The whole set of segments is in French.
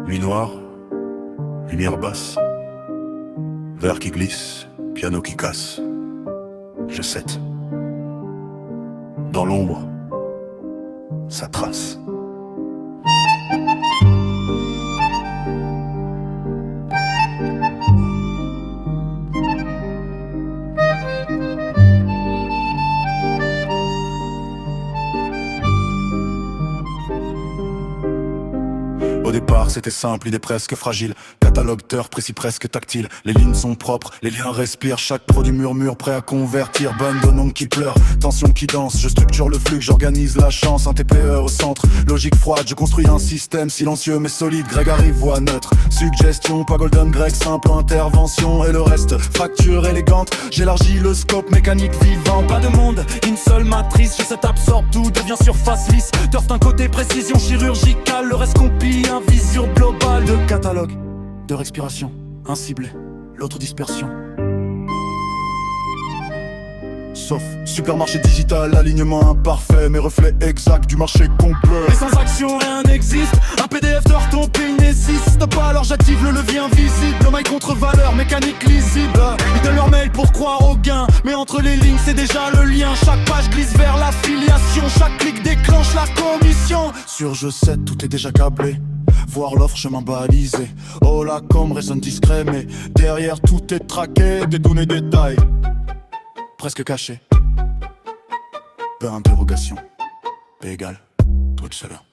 Nuit noire, lumière basse, verre qui glisse, piano qui casse. Je sais. Dans l'ombre, ça trace. Au départ c'était simple, idée presque fragile. Catalogue d'heures précis presque tactile. Les lignes sont propres, les liens respirent. Chaque produit murmure prêt à convertir. Bande de noms qui pleurent, tension qui danse. Je structure le flux, j'organise la chance. Un TPE au centre, logique froide. Je construis un système silencieux mais solide. Greg arrive, voix neutre, suggestion, pas golden grec. Simple intervention et le reste fracture élégante. J'élargis le scope, mécanique vivant. Pas de monde, une seule matrice. Je sais absorbe, tout devient surface lisse. Turf d'un côté, précision chirurgicale. Le reste compile, un vision globale de catalogue, de respiration, un ciblé, l'autre dispersion. Sauf supermarché digital, alignement imparfait, mais reflets exacts du marché complet. Et sans action rien n'existe, un PDF de ton pays n'existe pas. Alors j'active le levier invisible, le mail contre valeur, mécanique lisible. Ils donnent leur mail pour croire au gain, mais entre les lignes c'est déjà le lien. Chaque page glisse vers l'affiliation, chaque clic déclenche la commission. Sur je sais, tout est déjà câblé. Voir l'offre, chemin balisé. Oh la com résonne discret, mais derrière tout est traqué. Des données détails presque cachées. Peu interrogation. P égale truc chaleur.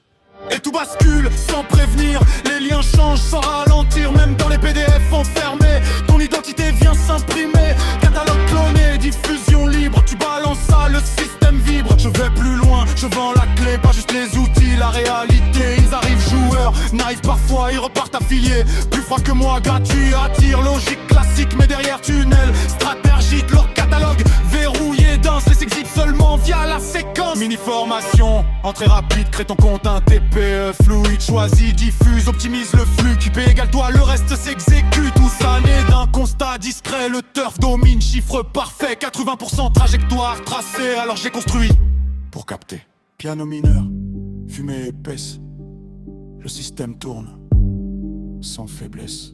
Et tout bascule sans prévenir. Les liens changent sans ralentir. Même dans les PDF enfermés, ton identité vient s'imprimer. Catalogue cloné, diffusion libre. Tu balances ça, le système vibre. Je vais plus loin, je vends la clé, pas juste les outils, la réalité. Ils arrivent joueurs, naïfs parfois, ils repartent affiliés. Plus froid que moi, gratuit, attire. Logique classique, mais derrière tunnel. Stratégie de leur catalogue, verrouillé, dense. Les exhibent seulement via la séquence. Mini-formation, entrée rapide, crée ton compte, un TPE fluide. Choisis, diffuse, optimise le flux. Qui paie égale toi, le reste s'exécute. Tout ça naît d'un constat discret. Le turf domine, chiffre parfait. 80% trajectoire tracée. Alors j'ai construit pour capter. Piano mineur, fumée épaisse. Le système tourne sans faiblesse.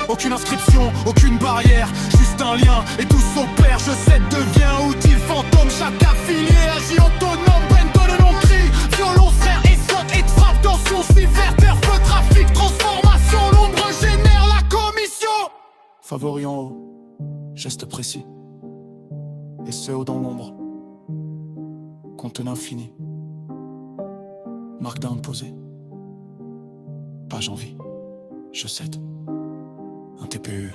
Aucune inscription, aucune barrière, juste un lien et tout s'opère. Je sais, devient outil fantôme. Chaque affilié agit autonome. Bento de non-cri, violon serre et saute et te frappe dans son cyber. Feu, trafic, transformation. L'ombre génère la commission. Favori en haut, geste précis. Et SEO dans l'ombre, contenu infini. Markdown posé. Page en vie, je cède. Un TPE